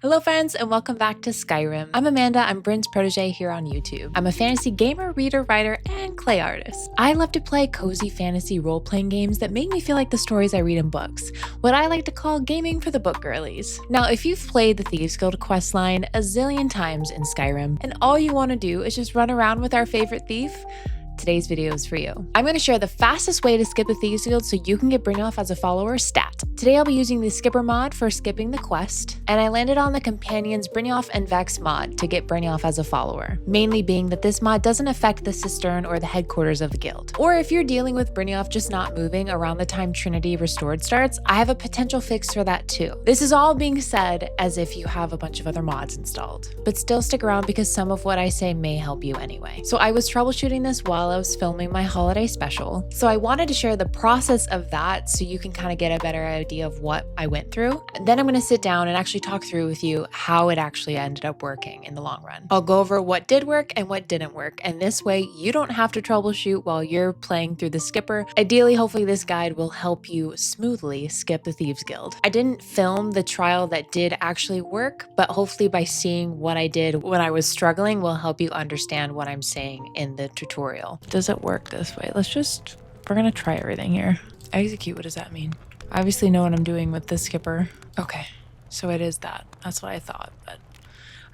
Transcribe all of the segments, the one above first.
Hello friends and welcome back to Skyrim. I'm Amanda, I'm Bryn's protege here on YouTube. I'm a fantasy gamer, reader, writer, and clay artist. I love to play cozy fantasy role-playing games that make me feel like the stories I read in books, what I like to call gaming for the book girlies. Now, if you've played the Thieves-Guild questline a zillion times in Skyrim, and all you want to do is just run around with our favorite thief, today's video is for you. I'm going to share the fastest way to skip the Thieves-Guild so you can get Brynjolf as a follower stat. Today I'll be using the skipper mod for skipping the quest, and I landed on the companions Brynjolf and Vex mod to get Brynjolf as a follower, mainly being that this mod doesn't affect the cistern or the headquarters of the guild. Or if you're dealing with Brynjolf just not moving around the time Trinity Restored starts, I have a potential fix for that too. This is all being said as if you have a bunch of other mods installed, but still stick around because some of what I say may help you anyway. So I was troubleshooting this while I was filming my holiday special, so I wanted to share the process of that so you can kind of get a better idea of what I went through. And then I'm going to sit down and actually talk through with you how it actually ended up working in the long run. I'll go over what did work and what didn't work, and this way you don't have to troubleshoot while you're playing through the skipper. Ideally, hopefully this guide will help you smoothly skip the Thieves Guild. I didn't film the trial that did actually work, but hopefully by seeing what I did when I was struggling will help you understand what I'm saying in the tutorial. Does it work this way? We're gonna try everything here. Execute, what does that mean? I obviously know what I'm doing with the skipper. Okay, so it is that. That's what I thought, but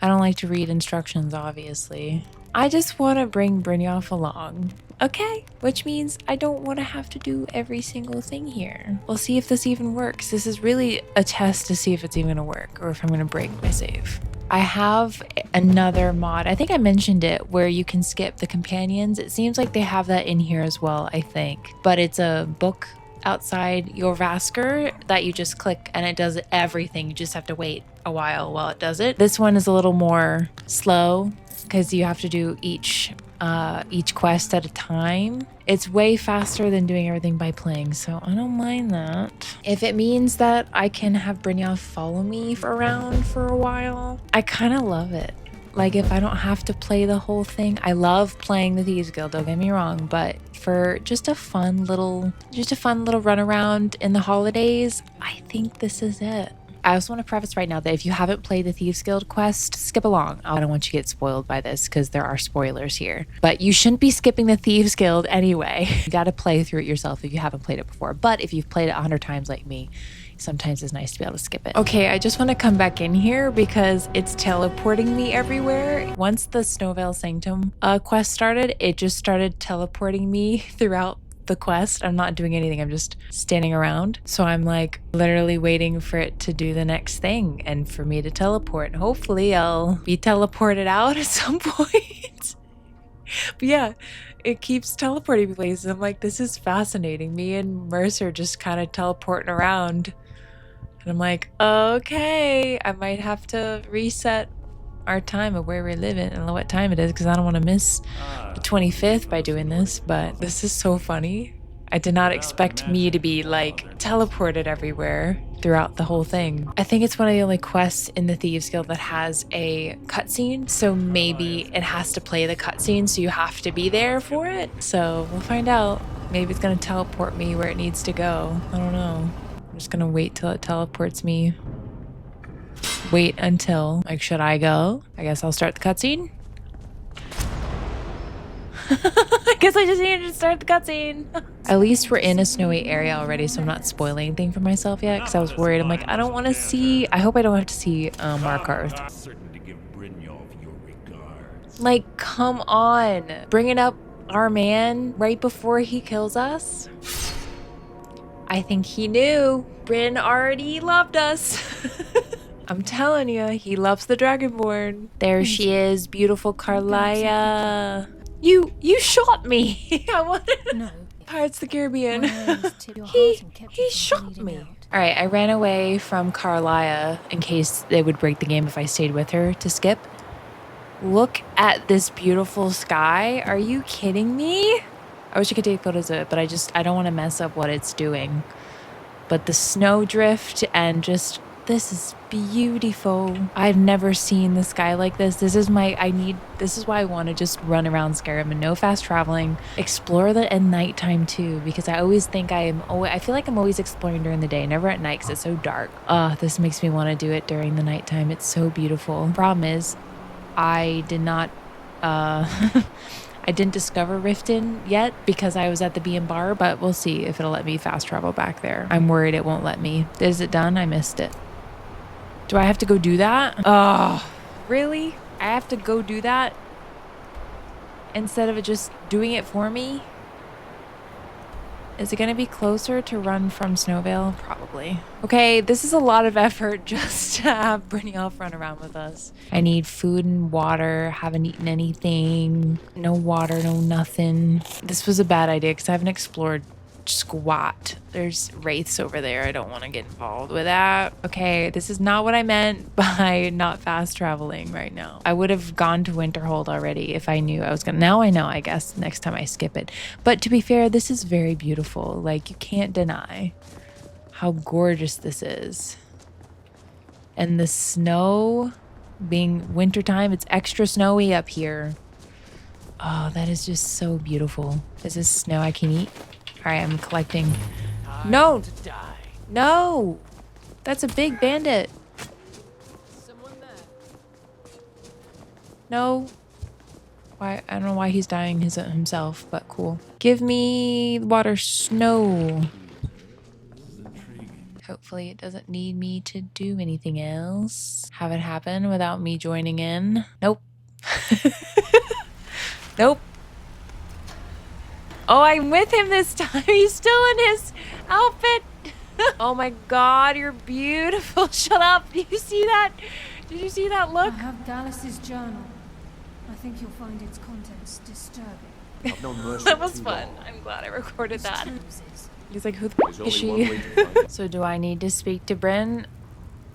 I don't like to read instructions, obviously. I just want to bring Brynjolf along, okay? Which means I don't want to have to do every single thing here. We'll see if this even works. This is really a test to see if it's even gonna work or if I'm gonna break my save. I have another mod, I think I mentioned it, where you can skip the companions. It seems like they have that in here as well, I think. But it's a book outside your Vasker that you just click and it does everything. You just have to wait a while it does it. This one is a little more slow because you have to do each quest at a time. It's way faster than doing everything by playing, so I don't mind that. If it means that I can have Brynjolf follow me around for a while, I kind of love it. Like, if I don't have to play the whole thing. I love playing the Thieves Guild, don't get me wrong, but for just a fun little run around in the holidays, I think this is it. I also want to preface right now that if you haven't played the Thieves Guild quest, skip along. I don't want you to get spoiled by this because there are spoilers here. But you shouldn't be skipping the Thieves Guild anyway. You got to play through it yourself if you haven't played it before. But if you've played it 100 times like me, sometimes it's nice to be able to skip it. Okay, I just want to come back in here because it's teleporting me everywhere. Once the Snowvale Sanctum quest started, it just started teleporting me throughout the quest. I'm not doing anything, I'm just standing around. So I'm like literally waiting for it to do the next thing and for me to teleport. And hopefully I'll be teleported out at some point. But yeah, it keeps teleporting me places. I'm like, this is fascinating. Me and Mercer just kind of teleporting around. And I'm like, okay, I might have to reset our time of where we're living and what time it is because I don't want to miss the 25th by doing this, but this is so funny. I did not expect me to be like teleported everywhere throughout the whole thing. I think it's one of the only quests in the Thieves Guild that has a cutscene, so maybe it has to play the cutscene, so you have to be there for it. So we'll find out. Maybe it's gonna teleport me where it needs to go. I don't know. I'm just gonna wait till it teleports me. Wait until, like, should I go? I guess I'll start the cutscene. I guess I just needed to start the cutscene. At least we're in a snowy area already, so I'm not spoiling anything for myself yet, because I was worried. I'm like, I don't want to see, I hope I don't have to see Markarth. Like, come on. Bringing up our man right before he kills us? I think he knew. Bryn already loved us. I'm telling you, he loves the Dragonborn. There she is, beautiful Carlia. You shot me. I wanted no. Pirates of the Caribbean. he shot me. All right, I ran away from Carlia in case they would break the game if I stayed with her to skip. Look at this beautiful sky. Are you kidding me? I wish I could take photos of it, but I don't want to mess up what it's doing. But the snowdrift and just This is beautiful. I've never seen the sky like this. This is why I want to just run around Skyrim and no fast traveling. Explore at nighttime too, because I always think I feel like I'm always exploring during the day, never at night because it's so dark. This makes me want to do it during the nighttime. It's so beautiful. Problem is, I did not, I didn't discover Riften yet because I was at the B&Bar, but we'll see if it'll let me fast travel back there. I'm worried it won't let me. Is it done? I missed it. Do I have to go do that? Oh, really? I have to go do that instead of it just doing it for me? Is it going to be closer to run from Snowvale? Probably. Okay, this is a lot of effort just to have Brynjolf run around with us. I need food and water. Haven't eaten anything. No water, no nothing. This was a bad idea because I haven't explored squat. There's wraiths over there. I don't want to get involved with that. Okay, this is not what I meant by not fast traveling right now. I would have gone to Winterhold already if I knew I was gonna. Now I know, I guess, next time I skip it. But to be fair, this is very beautiful. Like, you can't deny how gorgeous this is. And the snow being wintertime, it's extra snowy up here. Oh, that is just so beautiful. Is this snow I can eat? All right, I'm collecting. No! No! That's a big bandit. No. Why? I don't know why he's dying himself, but cool. Give me water snow. Hopefully it doesn't need me to do anything else. Have it happen without me joining in. Nope. Nope. Oh, I'm with him this time. He's still in his outfit. Oh my God, you're beautiful. Shut up. Did you see that? Did you see that look? I have Dallas's journal. I think you'll find its contents disturbing. That was fun. I'm glad I recorded that. He's like, who the f is she? So do I need to speak to Bryn?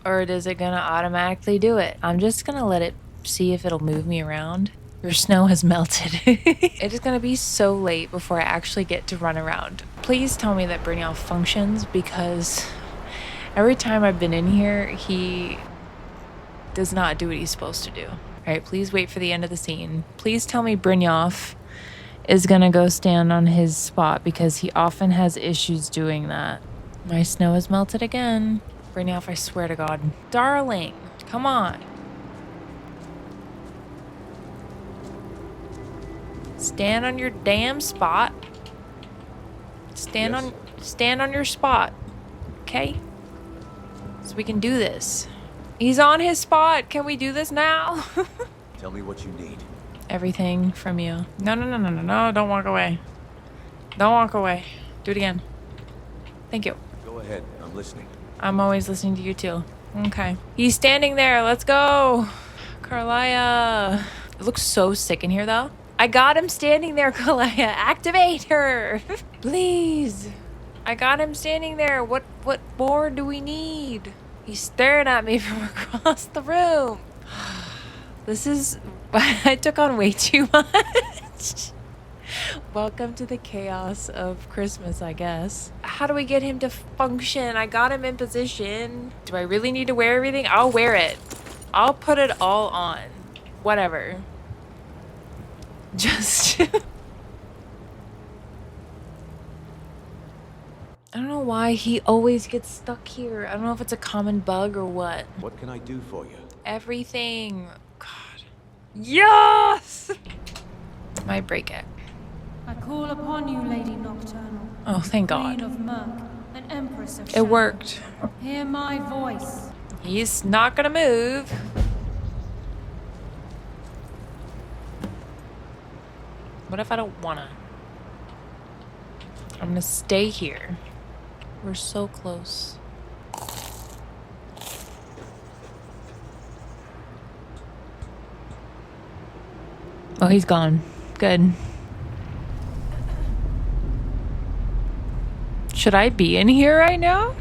Or is it gonna automatically do it? I'm just gonna let it see if it'll move me around. Your snow has melted. It is gonna be so late before I actually get to run around. Please tell me that Brynjolf functions, because every time I've been in here, he does not do what he's supposed to do. All right, please wait for the end of the scene. Please tell me Brynjolf is gonna go stand on his spot, because he often has issues doing that. My snow has melted again. Brynjolf, I swear to God. Darling, come on. Stand on your damn spot. Stand on your spot. Okay? So we can do this. He's on his spot. Can we do this now? Tell me what you need. Everything from you. No, don't walk away. Don't walk away. Do it again. Thank you. Go ahead, I'm listening. I'm always listening to you too. Okay. He's standing there. Let's go. Carlia. It looks so sick in here though. I got him standing there, Carlia. Activate her. Please. I got him standing there. What more do we need? He's staring at me from across the room. This is... I took on way too much. Welcome to the chaos of Christmas, I guess. How do we get him to function? I got him in position. Do I really need to wear everything? I'll wear it. I'll put it all on. Whatever. Just... I don't know why he always gets stuck here. I don't know if it's a common bug or what. What can I do for you? Everything. God. Yes! My break it. I call upon you, Lady Nocturnal. Oh, thank God. Queen of Murk, an Empress of It Shadow. worked. Hear my voice. He's not gonna move. What if I don't wanna? I'm gonna stay here. We're so close. Oh, he's gone. Good. Should I be in here right now?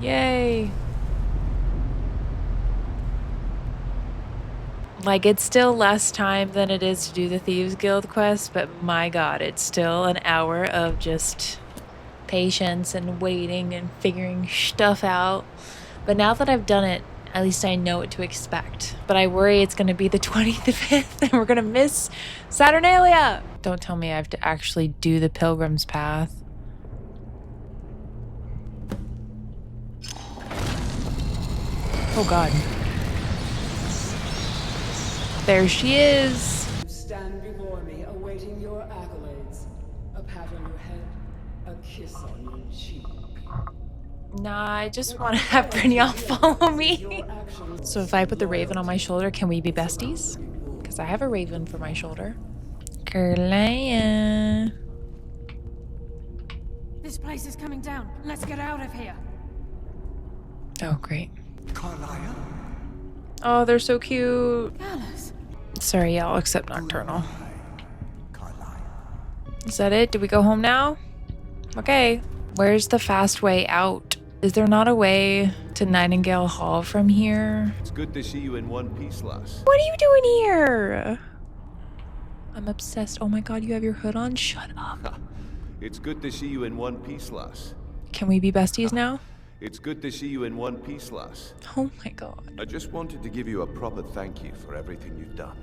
Yay. Like, it's still less time than it is to do the Thieves Guild quest, but my God, it's still an hour of just patience and waiting and figuring stuff out. But now that I've done it, at least I know what to expect. But I worry it's going to be the 25th and we're going to miss Saturnalia. Don't tell me I have to actually do the Pilgrim's Path. Oh God. There she is. You stand before me, awaiting your accolades. A pat on your head, a kiss on your cheek. Nah, I just want to have Brynjolf follow me. So if I put the raven on my shoulder, can we be besties? Because I have a raven for my shoulder. Girlies. This place is coming down. Let's get out of here. Oh, great. Carlisle? Oh, they're so cute. Alice. Sorry, yeah, I'll accept Nocturnal. Carlisle. Is that it? Do we go home now? Okay. Where's the fast way out? Is there not a way to Nightingale Hall from here? It's good to see you in one piece, lass. What are you doing here? I'm obsessed. Oh my God, you have your hood on? Shut up. It's good to see you in one piece, lass. Can we be besties now? It's good to see you in one piece, lass. Oh my God. I just wanted to give you a proper thank you for everything you've done.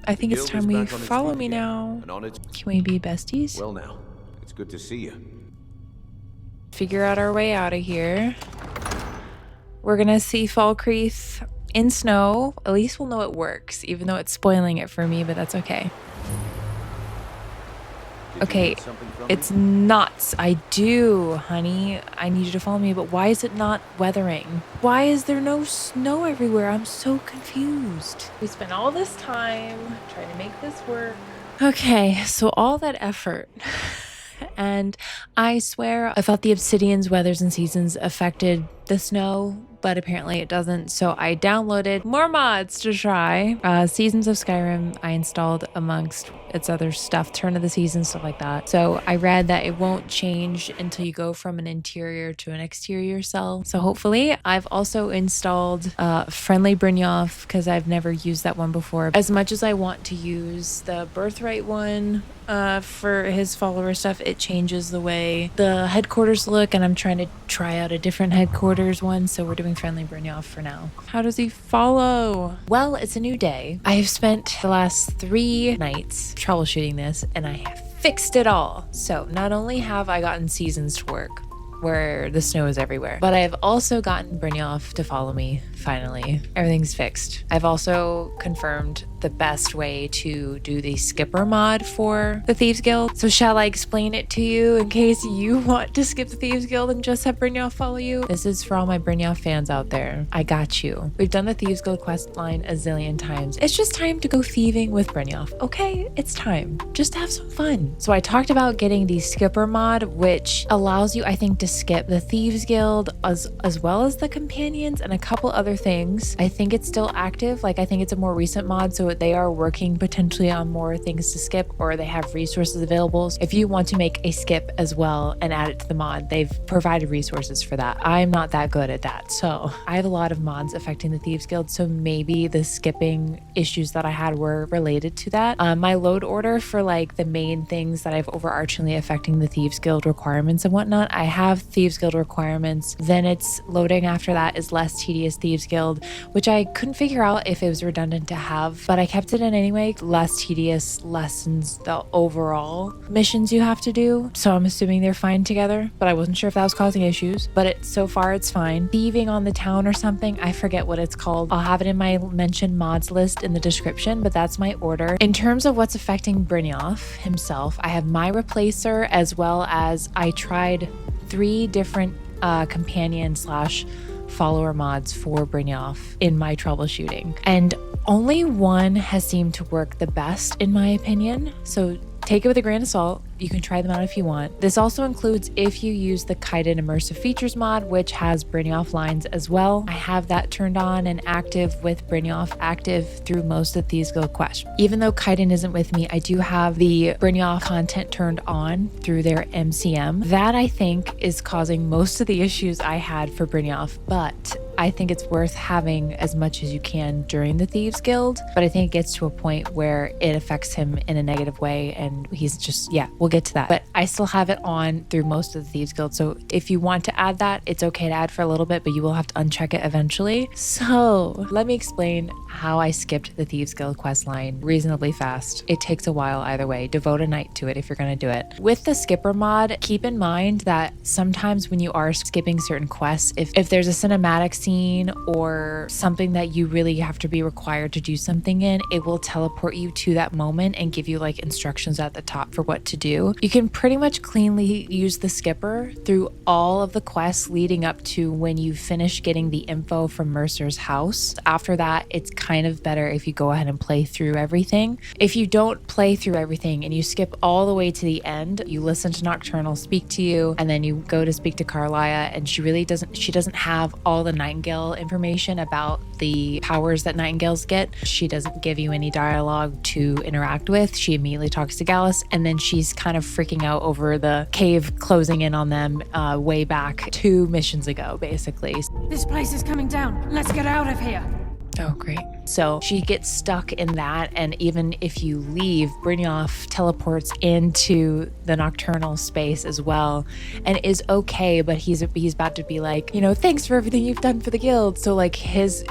I think it's Guild time is we back on its follow feet me again, now. And on its... Can we be besties? Well now, it's good to see you. Figure out our way out of here. We're gonna see Falkreath in snow. At least we'll know it works, even though it's spoiling it for me, but that's okay. Did you Okay, need something from it's me? nuts. I do, honey. I need you to follow me, but why is it not weathering? Why is there no snow everywhere? I'm so confused. We spent all this time trying to make this work. Okay, so all that effort. And I swear I thought the Obsidian's weathers and seasons affected the snow, but apparently it doesn't. So I downloaded more mods to try. Seasons of Skyrim I installed amongst its other stuff, Turn of the Seasons, stuff like that. So I read that it won't change until you go from an interior to an exterior cell. So hopefully. I've also installed Friendly Brynjolf because I've never used that one before. As much as I want to use the Birthright one for his follower stuff, it changes the way the headquarters look, and I'm trying to try out a different headquarters one, so we're doing Friendly Brynjolf for now. How does he follow? Well, it's a new day. I have spent the last 3 nights troubleshooting this, and I have fixed it all. So not only have I gotten seasons to work, where the snow is everywhere, but I've also gotten Brynjolf to follow me, finally. Everything's fixed. I've also confirmed the best way to do the skipper mod for the Thieves Guild. So shall I explain it to you in case you want to skip the Thieves Guild and just have Brynjolf follow you? This is for all my Brynjolf fans out there. I got you. We've done the Thieves Guild quest line a zillion times. It's just time to go thieving with Brynjolf. Okay, it's time. Just have some fun. So I talked about getting the skipper mod, which allows you, I think, to skip the Thieves Guild as well as the companions and a couple other things. I think it's still active. Like, I think it's a more recent mod, so they are working potentially on more things to skip, or they have resources available. So if you want to make a skip as well and add it to the mod, they've provided resources for that. I'm not that good at that. So I have a lot of mods affecting the Thieves Guild, so maybe the skipping issues that I had were related to that. My load order for like the main things that I've overarchingly affecting the Thieves Guild requirements and whatnot, I have Thieves Guild requirements, then it's loading after that is Less Tedious Thieves Guild, which I couldn't figure out if it was redundant to have, but I kept it in anyway. Less tedious lessens the overall missions you have to do, so I'm assuming they're fine together, but I wasn't sure if that was causing issues, but so far it's fine. Thieving on the town or something, I forget what it's called. I'll have it in my mentioned mods list in the description, but that's my order. In terms of what's affecting Brynjolf himself, I have my replacer, as well as I tried 3 different companion / follower mods for Brynjolf in my troubleshooting, and only one has seemed to work the best in my opinion, so take it with a grain of salt. You can try them out if you want. This also includes if you use the Kaiden Immersive Features mod, which has Brynjolf lines as well. I have that turned on and active with Brynjolf active through most of Thieves Guild quests. Even though Kaiden isn't with me, I do have the Brynjolf content turned on through their MCM. That I think is causing most of the issues I had for Brynjolf, but I think it's worth having as much as you can during the Thieves Guild, but I think it gets to a point where it affects him in a negative way, and he's just, yeah, we'll get to that. But I still have it on through most of the Thieves Guild, so if you want to add that, it's okay to add for a little bit, but you will have to uncheck it eventually. So let me explain how I skipped the Thieves Guild questline reasonably fast. It takes a while either way. Devote a night to it if you're going to do it. With the skipper mod, keep in mind that sometimes when you are skipping certain quests, if there's a cinematic scene or something that you really have to be required to do something in, it will teleport you to that moment and give you like instructions at the top for what to do. You can pretty much cleanly use the skipper through all of the quests leading up to when you finish getting the info from Mercer's house. After that, it's kind of better if you go ahead and play through everything. If you don't play through everything and you skip all the way to the end, you listen to Nocturnal speak to you, and then you go to speak to Carlia, and she doesn't have all the Nightingale information about the powers that Nightingales get. She doesn't give you any dialogue to interact with. She immediately talks to Gallus, and then she's kind of freaking out over the cave closing in on them way back 2 missions ago, basically. This place is coming down. Let's get out of here. Oh, great. So she gets stuck in that, and even if you leave, Brynjolf teleports into the Nocturnal space as well, and is okay, but he's about to be like, you know, thanks for everything you've done for the guild. So like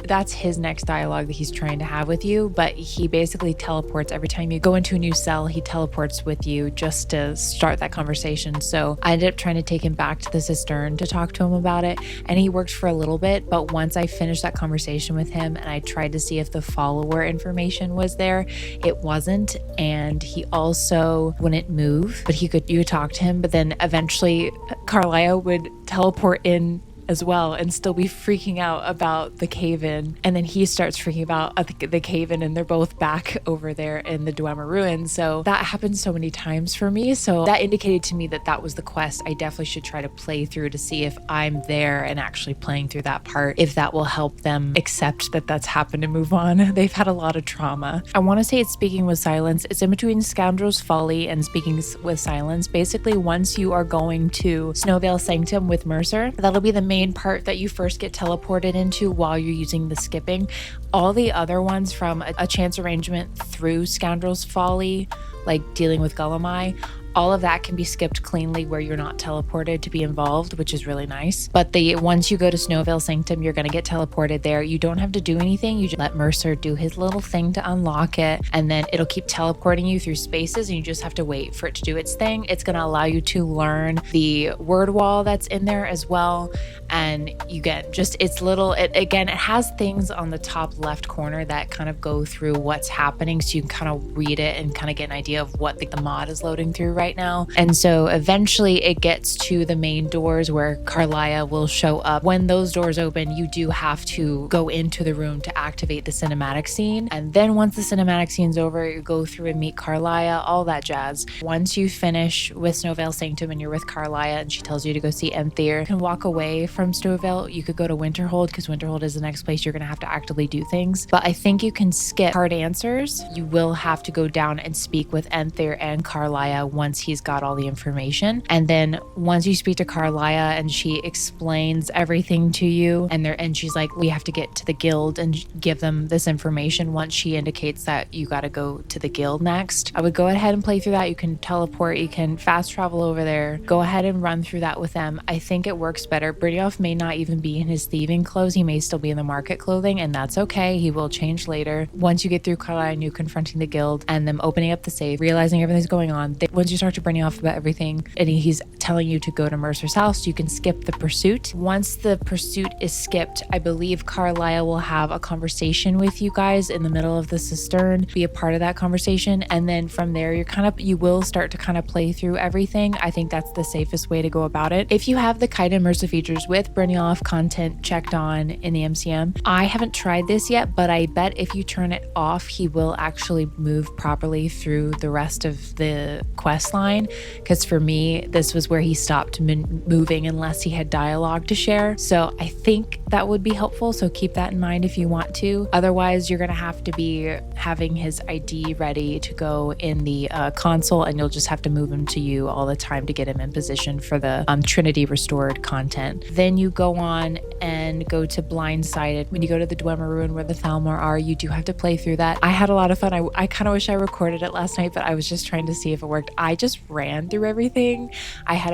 that's his next dialogue that he's trying to have with you, but he basically teleports every time you go into a new cell. He teleports with you just to start that conversation. So I ended up trying to take him back to the cistern to talk to him about it, and he worked for a little bit, but once I finished that conversation with him and I tried to see if the follower information was there, it wasn't, and he also wouldn't move, but you could talk to him, but then eventually Carlia would teleport in as well and still be freaking out about the cave-in, and then he starts freaking about the cave-in, and they're both back over there in the Dwemer ruins. So that happened so many times for me, so that indicated to me that that was the quest I definitely should try to play through to see if I'm there and actually playing through that part, if that will help them accept that that's happened and move on. They've had a lot of trauma. I want to say it's Speaking with Silence. It's in between Scoundrel's Folly and Speaking with Silence. Basically, once you are going to Snowvale Sanctum with Mercer, that'll be the main part that you first get teleported into while you're using the skipping. All the other ones from a chance arrangement through Scoundrel's Folly, like dealing with Gullumai, all of that can be skipped cleanly where you're not teleported to be involved, which is really nice. But once you go to Snowvale Sanctum, you're going to get teleported there. You don't have to do anything. You just let Mercer do his little thing to unlock it, and then it'll keep teleporting you through spaces, and you just have to wait for it to do its thing. It's going to allow you to learn the word wall that's in there as well, and you get just it has things on the top left corner that kind of go through what's happening, so you can kind of read it and kind of get an idea of what the mod is loading through right now. And so eventually it gets to the main doors where Carlia will show up. When those doors open, you do have to go into the room to activate the cinematic scene, and then once the cinematic scene's over, you go through and meet Carlia, all that jazz. Once you finish with Snowvale Sanctum and you're with Carlia and she tells you to go see Emthyr, you can walk away from Snowvale. You could go to Winterhold, because Winterhold is the next place you're going to have to actively do things, but I think you can skip hard answers. You will have to go down and speak with Emthyr and Carlia once he's got all the information, and then once you speak to Carlia and she explains everything to you, and she's like, we have to get to the guild and give them this information. Once she indicates that you got to go to the guild next, I would go ahead and play through that. You can teleport, you can fast travel over there, go ahead and run through that with them. I think it works better. Brynjolf may not even be in his thieving clothes. He may still be in the market clothing, and that's okay. He will change later. Once you get through Carlia and you confronting the guild and them opening up the safe, realizing everything's going on, once you start to Brynjolf about everything and he's telling you to go to Mercer's house, you can skip the pursuit. Once the pursuit is skipped, I believe Carlia will have a conversation with you guys in the middle of the cistern, be a part of that conversation, and then from there you will start to kind of play through everything. I think that's the safest way to go about it. If you have the Kite Immersive features with Brynjolf content checked on in the MCM, I haven't tried this yet, but I bet if you turn it off, he will actually move properly through the rest of the quest line, because for me, this was where he stopped moving unless he had dialogue to share. So I think that would be helpful, so keep that in mind if you want to. Otherwise, you're gonna have to be having his ID ready to go in the console, and you'll just have to move him to you all the time to get him in position for the Trinity Restored content. Then you go on and go to Blindsided. When you go to the Dwemer Ruin where the Thalmor are, you do have to play through that. I had a lot of fun. I kind of wish I recorded it last night, but I was just trying to see if it worked. I just ran through everything. I had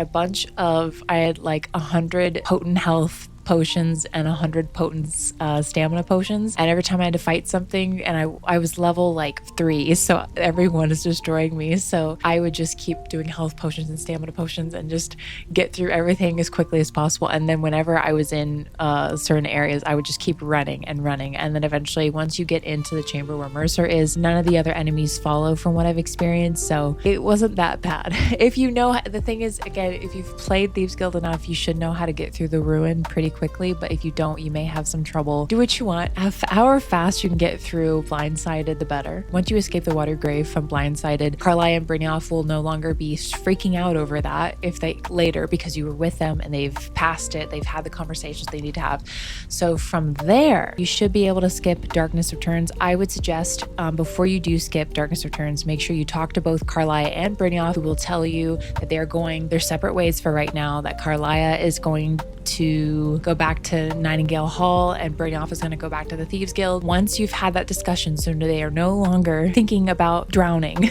like 100 potent health potions and 100 potent stamina potions, and every time I had to fight something, and I was level like 3, so everyone is destroying me, so I would just keep doing health potions and stamina potions and just get through everything as quickly as possible. And then whenever I was in certain areas, I would just keep running, and then eventually once you get into the chamber where Mercer is, none of the other enemies follow from what I've experienced, so it wasn't that bad. If you know, the thing is, again, if you've played Thieves Guild enough, you should know how to get through the ruin pretty quickly, but if you don't, you may have some trouble. Do what you want. However fast you can get through Blindsided, the better. Once you escape the water grave from Blindsided, Karliah and Brynjolf will no longer be freaking out over that if they later, because you were with them and they've passed it, they've had the conversations they need to have. So from there, you should be able to skip Darkness Returns. I would suggest before you do skip Darkness Returns, make sure you talk to both Karliah and Brynjolf, who will tell you that they're going their separate ways for right now, that Karliah is going to go back to Nightingale Hall and Brynjolf is going to go back to the Thieves Guild. Once you've had that discussion, so they are no longer thinking about drowning,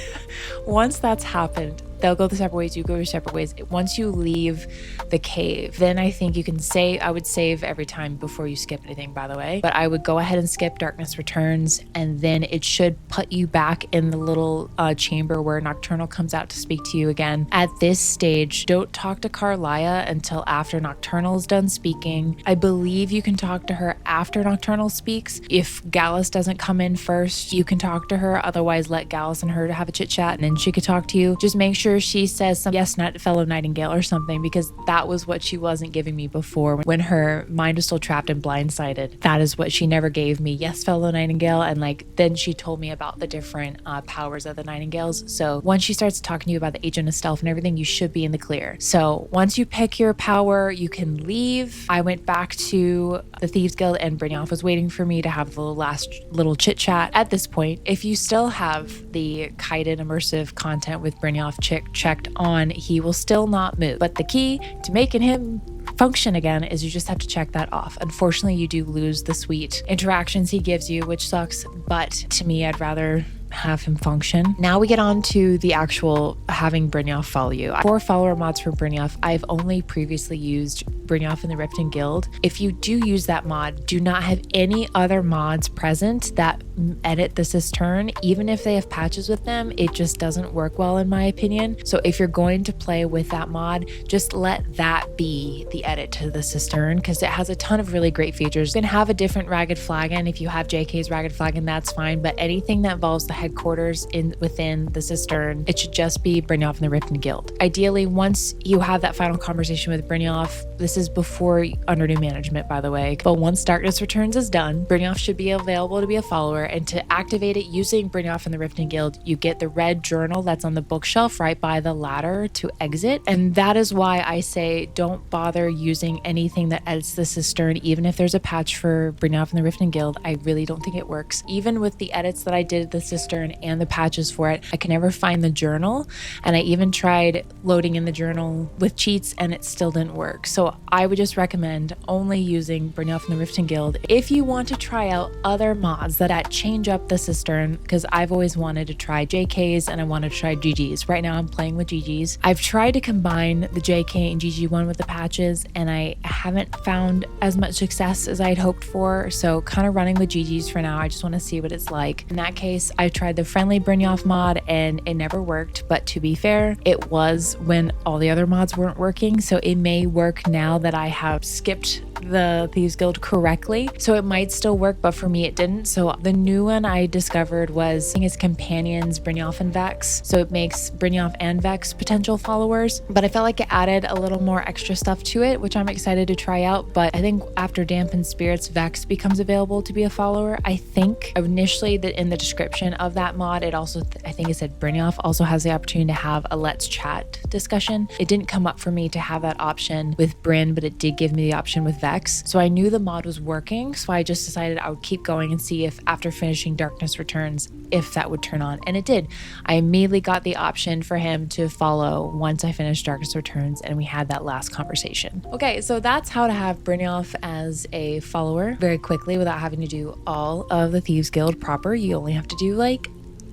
once that's happened, they'll go the separate ways, you go your separate ways. Once you leave the cave, then I think you can save. I would save every time before you skip anything, by the way, but I would go ahead and skip Darkness Returns, and then it should put you back in the little chamber where Nocturnal comes out to speak to you again. At this stage, don't talk to Karliah until after Nocturnal's done speaking. I believe you can talk to her after Nocturnal speaks. If Gallus doesn't come in first, you can talk to her. Otherwise, let Gallus and her to have a chit chat, and then she could talk to you. Just make sure she says some yes, not fellow Nightingale or something, because that was what she wasn't giving me before when her mind was still trapped and Blindsided. That is what she never gave me. Yes, fellow Nightingale. And then she told me about the different powers of the Nightingales. So once she starts talking to you about the Agent of Stealth and everything, you should be in the clear. So once you pick your power, you can leave. I went back to the Thieves Guild and Brynjolf was waiting for me to have the last little chit chat. At this point, if you still have the kited immersive content with Brynjolf checked on, he will still not move. But the key to making him function again is you just have to check that off. Unfortunately, you do lose the sweet interactions he gives you, which sucks, but to me, I'd rather have him function. Now we get on to the actual having Brynjolf follow you. For follower mods for Brynjolf, I've only previously used Brynjolf in the Riften Guild. If you do use that mod, do not have any other mods present that edit the cistern. Even if they have patches with them, it just doesn't work well in my opinion. So if you're going to play with that mod, just let that be the edit to the cistern, because it has a ton of really great features. You can have a different Ragged Flagon. If you have JK's Ragged Flagon, that's fine, but anything that involves the headquarters within the cistern, it should just be Brynjolf in the Riften Guild. Ideally, once you have that final conversation with Brynjolf, this is before under new management, by the way, but once Darkness Returns is done, Brynjolf should be available to be a follower, and to activate it using Brynjolf in the Riften Guild, you get the red journal that's on the bookshelf right by the ladder to exit, and that is why I say don't bother using anything that edits the cistern. Even if there's a patch for Brynjolf in the Riften Guild, I really don't think it works. Even with the edits that I did the cistern and the patches for it, I can never find the journal, and I even tried loading in the journal with cheats and it still didn't work. So I would just recommend only using Brynjolf in the Riften Guild. If you want to try out other mods that change up the cistern, because I've always wanted to try JK's and I wanted to try GG's. Right now I'm playing with GG's. I've tried to combine the JK and GG one with the patches, and I haven't found as much success as I'd hoped for, so kind of running with GG's for now. I just want to see what it's like. In that case, I tried the friendly Brynjolf mod and it never worked, but to be fair, it was when all the other mods weren't working, so it may work now that I have skipped the Thieves Guild correctly, so it might still work, but for me it didn't. So the new one I discovered was his companions Brynjolf and Vex, so it makes Brynjolf and Vex potential followers, but I felt like it added a little more extra stuff to it, which I'm excited to try out. But I think after Dampened Spirits, Vex becomes available to be a follower. I think initially that in the description of that mod, it also I think it said Brynjolf also has the opportunity to have a let's chat discussion. It didn't come up for me to have that option with Bryn, but it did give me the option with Vex. effects. So I knew the mod was working, so I just decided I would keep going and see if after finishing Darkness Returns, if that would turn on, and it did. I immediately got the option for him to follow once I finished Darkness Returns, and we had that last conversation. Okay, so that's how to have Brynjolf as a follower very quickly without having to do all of the Thieves Guild proper. You only have to do like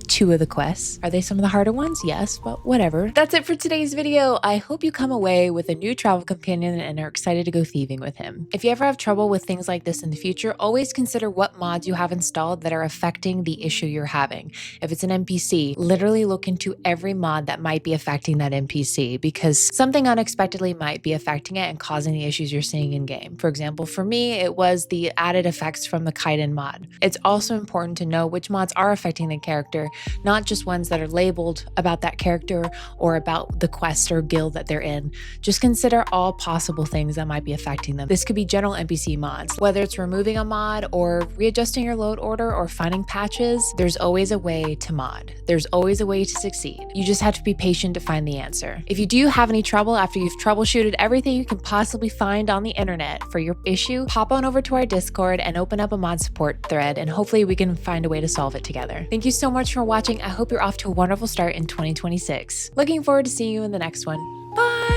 2 of the quests. Are they some of the harder ones? Yes, but whatever. That's it for today's video. I hope you come away with a new travel companion and are excited to go thieving with him. If you ever have trouble with things like this in the future, always consider what mods you have installed that are affecting the issue you're having. If it's an NPC, literally look into every mod that might be affecting that NPC, because something unexpectedly might be affecting it and causing the issues you're seeing in game. For example, for me, it was the added effects from the Kaiden mod. It's also important to know which mods are affecting the character, not just ones that are labeled about that character or about the quest or guild that they're in. Just consider all possible things that might be affecting them. This could be general NPC mods, whether it's removing a mod or readjusting your load order or finding patches. There's always a way to mod. There's always a way to succeed. You just have to be patient to find the answer. If you do have any trouble after you've troubleshooted everything you can possibly find on the internet for your issue, hop on over to our Discord and open up a mod support thread, and hopefully we can find a way to solve it together. Thank you so much for watching. I hope you're off to a wonderful start in 2026. Looking forward to seeing you in the next one. Bye!